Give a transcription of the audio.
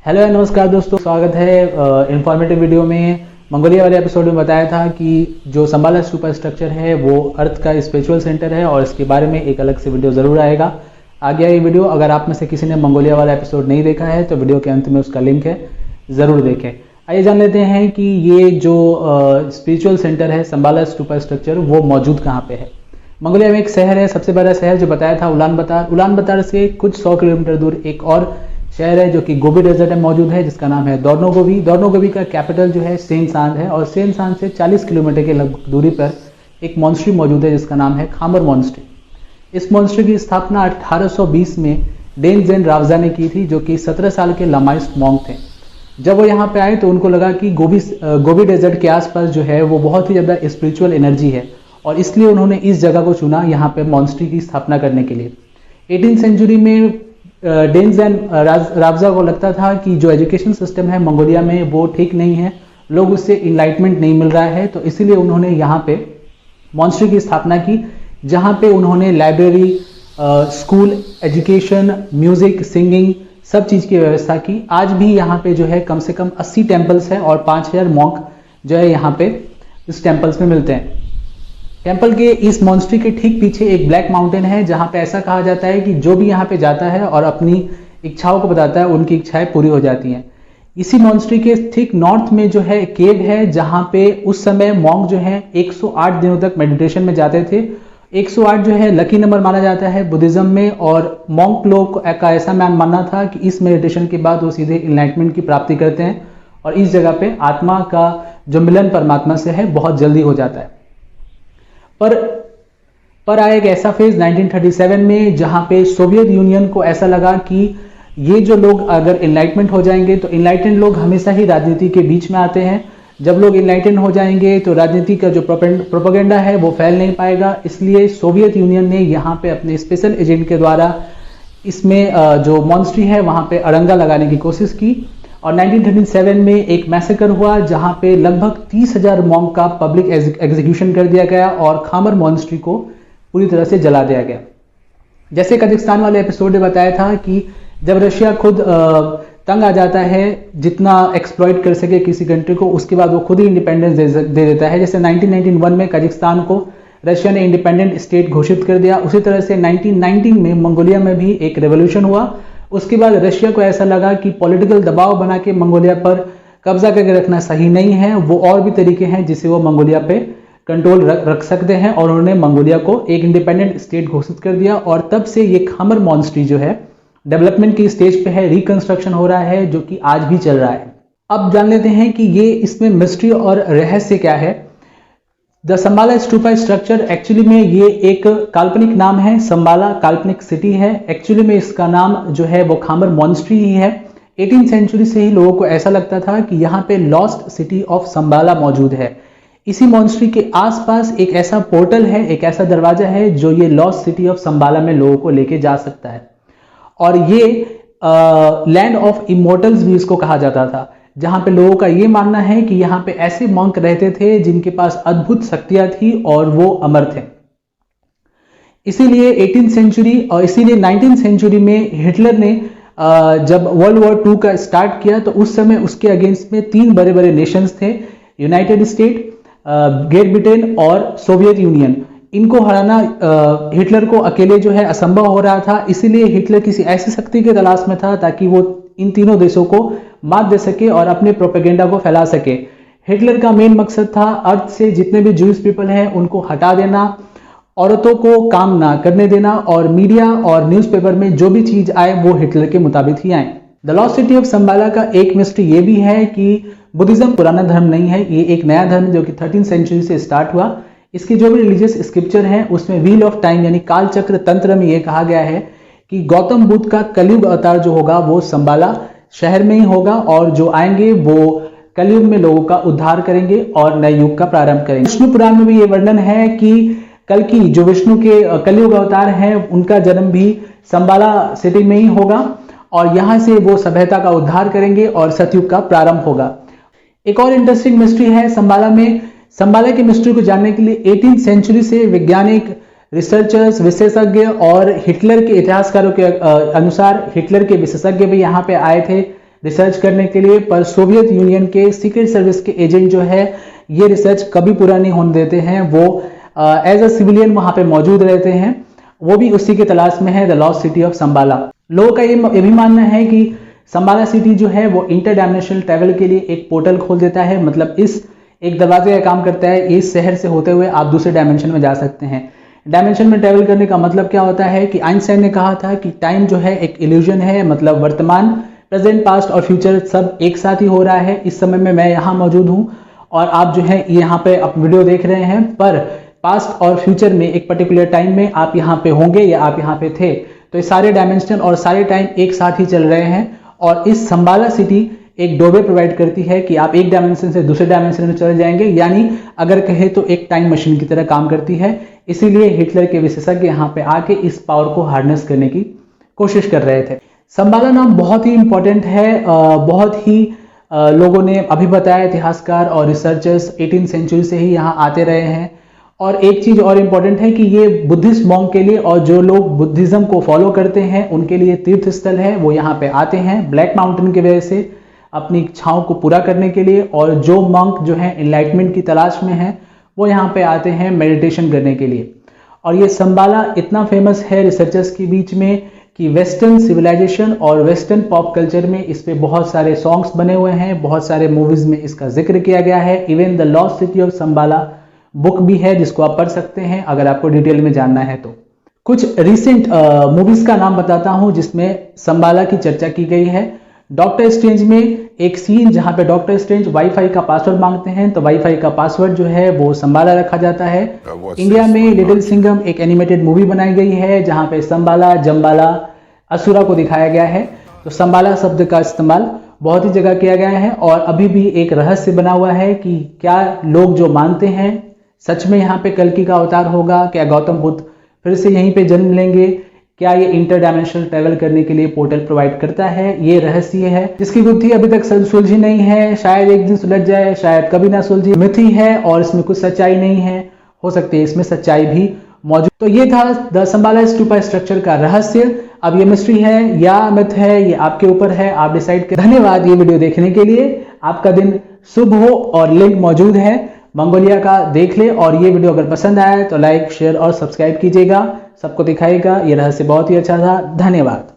Hello नमस्कार दोस्तों, स्वागत है इंफॉर्मेटिव वीडियो में। मंगोलिया वाले एपिसोड में बताया था कि जो संबाला सुपर स्ट्रक्चर है वो अर्थ का स्पिरिचुअल सेंटर है और इसके बारे में एक अलग से वीडियो ज़रूर आएगा। आ गया ये वीडियो। अगर आप में से किसी ने मंगोलिया वाला एपिसोड नहीं देखा है तो वीडियो के अंत में उसका लिंक है, ज़रूर देखें। आइए जान लेते हैं कि ये जो स्पिरिचुअल सेंटर है संबाला सुपर स्ट्रक्चर वो मौजूद कहाँ पे है। मंगोलिया में एक शहर है, सबसे बड़ा शहर जो बताया था उलानबातर। उलानबातर से कुछ 100 किलोमीटर दूर एक और शहर है जो कि गोबी डेजर्ट में मौजूद है, जिसका नाम है दोर्नोगोवी। दोर्नोगोवी का कैपिटल जो है सेनसांद है और सेनसांद से 40 किलोमीटर के लगभग दूरी पर एक मॉन्स्ट्री मौजूद है जिसका नाम है खामर मॉन्स्ट्री। इस मॉन्स्ट्री की स्थापना 1820 में डेनजेन रावजा ने की थी, जो कि 17 साल के लामाइस्ट मॉन्क थे। जब वो यहाँ पे आए तो उनको लगा कि गोबी डेजर्ट के आसपास जो है वो बहुत ही ज़्यादा स्पिरिचुअल एनर्जी है और इसलिए उन्होंने इस जगह को चुना यहाँ पे मॉन्स्ट्री की स्थापना करने के लिए। 18th सेंचुरी में डेनजेन रावजा को लगता था कि जो एजुकेशन सिस्टम है मंगोलिया में वो ठीक नहीं है, लोग उससे इनलाइटमेंट नहीं मिल रहा है, तो इसीलिए उन्होंने यहाँ पे मॉन्स्ट्री की स्थापना की, जहाँ पे उन्होंने library, school, education, music, singing सब चीज़ की व्यवस्था की। आज भी यहाँ पे जो है कम से कम 80 टेम्पल्स हैं और 5000 मॉन्क जो है यहाँ पे इस टेम्पल्स में मिलते हैं। टेम्पल के इस मॉन्स्ट्री के ठीक पीछे एक ब्लैक माउंटेन है, जहाँ पे ऐसा कहा जाता है कि जो भी यहाँ पे जाता है और अपनी इच्छाओं को बताता है उनकी इच्छाएं पूरी हो जाती हैं। इसी मॉन्स्ट्री के ठीक नॉर्थ में जो है केव है, जहाँ पे उस समय मॉन्क जो है 108 दिनों तक मेडिटेशन में जाते थे। 108 जो है लकी नंबर माना जाता है बुद्धिज्म में, और मॉन्क लोग का ऐसा मानना था कि इस मेडिटेशन के बाद वो सीधे इनलाइटमेंट की प्राप्ति करते हैं और इस जगह पे आत्मा का जो मिलन परमात्मा से है बहुत जल्दी हो जाता है। पर आया एक ऐसा फेज 1937 में जहां पे सोवियत यूनियन को ऐसा लगा कि ये जो लोग अगर इनलाइटमेंट हो जाएंगे तो इनलाइटेंड लोग हमेशा ही राजनीति के बीच में आते हैं। जब लोग इनलाइटेंड हो जाएंगे तो राजनीति का जो प्रोपेगेंडा है वो फैल नहीं पाएगा, इसलिए सोवियत यूनियन ने यहाँ पे अपने स्पेशल एजेंट के द्वारा इसमें जो मॉन्स्ट्री है वहां पे अड़ंगा लगाने की कोशिश की और 1937 में एक मैसेकर हुआ जहां पे लगभग 30,000 मॉन्क का पब्लिक एग्जीक्यूशन कर दिया गया और खामर मॉन्स्ट्री को पूरी तरह से जला दिया गया। जैसे कजाकिस्तान वाले एपिसोड में बताया था कि जब रशिया खुद तंग आ जाता है जितना एक्सप्लॉइट कर सके किसी कंट्री को, उसके बाद वो खुद ही इंडिपेंडेंस दे देता है। जैसे 1991 में कजाकिस्तान को रशिया ने इंडिपेंडेंट स्टेट घोषित कर दिया, उसी तरह से 1919 में मंगोलिया में भी एक रेवोल्यूशन हुआ। उसके बाद रशिया को ऐसा लगा कि पॉलिटिकल दबाव बना के मंगोलिया पर कब्जा करके रखना सही नहीं है, वो और भी तरीके हैं जिससे वो मंगोलिया पे कंट्रोल रख सकते हैं और उन्होंने मंगोलिया को एक इंडिपेंडेंट स्टेट घोषित कर दिया। और तब से ये खामर मॉन्स्ट्री जो है डेवलपमेंट की स्टेज पे है, रिकंस्ट्रक्शन हो रहा है जो कि आज भी चल रहा है। अब जान लेते हैं कि ये इसमें मिस्ट्री और रहस्य क्या है। द संबाला स्टूपा स्ट्रक्चर एक्चुअली में ये एक काल्पनिक नाम है, संबाला काल्पनिक सिटी है। एक्चुअली में इसका नाम जो है वो खामर मॉन्स्ट्री ही है। 18th सेंचुरी से ही लोगों को ऐसा लगता था कि यहाँ पे लॉस्ट सिटी ऑफ संबाला मौजूद है। इसी मॉन्स्ट्री के आसपास एक ऐसा पोर्टल है, एक ऐसा दरवाजा है जो ये लॉस्ट सिटी ऑफ संबाला में लोगों को लेके जा सकता है। और ये लैंड ऑफ इमोर्टल्स भी इसको कहा जाता था, जहां पे लोगों का ये मानना है कि यहाँ पे ऐसे मॉन्क रहते थे जिनके पास अद्भुत शक्तियां थी और वो अमर थे। इसीलिए 18th सेंचुरी और इसीलिए 19th सेंचुरी में हिटलर ने जब वर्ल्ड वॉर 2 का स्टार्ट किया तो उस समय उसके अगेंस्ट में 3 बड़े बड़े नेशंस थे, यूनाइटेड स्टेट, ग्रेट ब्रिटेन और सोवियत यूनियन। इनको हराना हिटलर को अकेले जो है असंभव हो रहा था, इसीलिए हिटलर किसी ऐसी शक्ति के तलाश में था ताकि वो इन तीनों देशों को मात दे सके और अपने प्रोपेगेंडा को फैला सके। हिटलर का मेन मकसद था अर्थ से जितने भी जूस पीपल हैं उनको हटा देना, औरतों को काम ना करने देना और मीडिया और न्यूज़पेपर में जो भी चीज आए वो हिटलर के मुताबिक ही आए। द लॉस्ट सिटी ऑफ संबाला का एक मिस्ट्री ये भी है कि बुद्धिज्म पुराना धर्म नहीं है, ये एक नया धर्म जो कि 13th सेंचुरी से स्टार्ट हुआ। इसके जो भी रिलीजियस स्क्रिप्चर हैं उसमें व्हील ऑफ टाइम यानी काल चक्र तंत्र में ये कहा गया है कि गौतम बुद्ध का कलयुग अवतार जो होगा वो संबाला शहर में ही होगा और जो आएंगे वो कलयुग में लोगों का उद्धार करेंगे और नए युग का प्रारंभ करेंगे। विष्णु पुराण में भी ये वर्णन है कि कल की जो विष्णु के कलयुग अवतार हैं उनका जन्म भी संबाला सिटी में ही होगा और यहाँ से वो सभ्यता का उद्धार करेंगे और सतयुग का प्रारंभ होगा। एक और इंटरेस्टिंग मिस्ट्री है संबाला में। संबाला की मिस्ट्री को जानने के लिए 18th सेंचुरी से वैज्ञानिक, रिसर्चर्स, विशेषज्ञ और हिटलर के इतिहासकारों के अनुसार हिटलर के विशेषज्ञ भी यहाँ पे आए थे रिसर्च करने के लिए, पर सोवियत यूनियन के सीक्रेट सर्विस के एजेंट जो है ये रिसर्च कभी पूरा नहीं होने देते हैं। वो एज अ सिविलियन वहां पे मौजूद रहते हैं। वो भी उसी की तलाश में है, द लॉस्ट सिटी ऑफ संबाला। लोगों का ये भी मानना है कि संबाला सिटी जो है वो इंटर डायमेंशनल ट्रैवल के लिए एक पोर्टल खोल देता है। मतलब इस एक दरवाजे का काम करता है, इस शहर से होते हुए आप दूसरे डायमेंशन में जा सकते हैं। डायमेंशन में ट्रैवल करने का मतलब क्या होता है कि आइंस्टाइन ने कहा था कि टाइम जो है एक इल्यूजन है, मतलब वर्तमान, प्रेजेंट, पास्ट और फ्यूचर सब एक साथ ही हो रहा है। इस समय में मैं यहाँ मौजूद हूँ और आप जो है यहाँ पे आप वीडियो देख रहे हैं, पर पास्ट और फ्यूचर में एक पर्टिकुलर टाइम में आप यहाँ पे होंगे या आप यहाँ पे थे। तो ये सारे डायमेंशन और सारे टाइम एक साथ ही चल रहे हैं। और इस संबाला सिटी एक डोरवे प्रोवाइड करती है कि आप एक डायमेंशन से दूसरे डायमेंशन में चले जाएंगे, यानी अगर कहे तो एक टाइम मशीन की तरह काम करती है। इसीलिए हिटलर के विशेषज्ञ यहाँ पे आके इस पावर को हार्नेस करने की कोशिश कर रहे थे। संबाला नाम बहुत ही इंपॉर्टेंट है, बहुत ही लोगों ने अभी बताया, इतिहासकार और रिसर्चर्स 18वीं सेंचुरी से ही यहाँ आते रहे हैं। और एक चीज और इम्पोर्टेंट है कि ये बुद्धिस्ट मॉन्क के लिए और जो लोग बुद्धिज्म को फॉलो करते हैं उनके लिए तीर्थ स्थल है। वो यहाँ पे आते हैं ब्लैक माउंटेन की वजह से अपनी इच्छाओं को पूरा करने के लिए, और जो मॉन्क जो है एनलाइटमेंट की तलाश में है वो यहाँ पे आते हैं मेडिटेशन करने के लिए। और ये संबाला इतना फेमस है रिसर्चर्स के बीच में कि वेस्टर्न सिविलाइजेशन और वेस्टर्न पॉप कल्चर में इस पे बहुत सारे सॉन्ग्स बने हुए हैं, बहुत सारे मूवीज में इसका जिक्र किया गया है। Even the lost city of Shambhala book भी है जिसको आप पढ़ सकते हैं अगर आपको डिटेल में जानना है तो। कुछ रिसेंट मूवीज का नाम बताता हूं जिसमें संबाला की चर्चा की गई है। डॉक्टर स्ट्रेंज में एक सीन जहां पे डॉक्टर स्ट्रेंज वाईफाई का पासवर्ड मांगते हैं, तो वाईफाई का पासवर्ड जो है वो संबाला रखा जाता है। इंडिया में लिटिल सिंघम एक एनिमेटेड मूवी बनाई गई है जहां पे संबाला, जम्बाला, असुरा को दिखाया गया है। तो संबाला शब्द का इस्तेमाल बहुत ही जगह किया गया है और अभी भी एक रहस्य बना हुआ है कि क्या लोग जो मानते हैं सच में यहाँ पे कल्कि का अवतार होगा, क्या गौतम बुद्ध फिर से यहीं पे जन्म लेंगे, क्या ये इंटर डायमेंशनल ट्रैवल करने के लिए पोर्टल प्रोवाइड करता है। ये रहस्य है जिसकी गुत्थी अभी तक सुलझी नहीं है, शायद एक दिन सुलझ जाए, शायद कभी ना सुलझे। मिथ ही है और इसमें कुछ सच्चाई नहीं है, हो सकती है इसमें सच्चाई भी मौजूद। तो ये था द संबाला स्टूपा स्ट्रक्चर का रहस्य। अब ये मिस्ट्री है या मिथ है ये आपके ऊपर है, आप डिसाइड करें। धन्यवाद ये वीडियो देखने के लिए, आपका दिन शुभ हो। और लिंक मौजूद है मंगोलिया का, देख ले। और ये वीडियो अगर पसंद आया तो लाइक, शेयर और सब्सक्राइब कीजिएगा, सबको दिखाइएगा। ये रहस्य बहुत ही अच्छा था। धन्यवाद।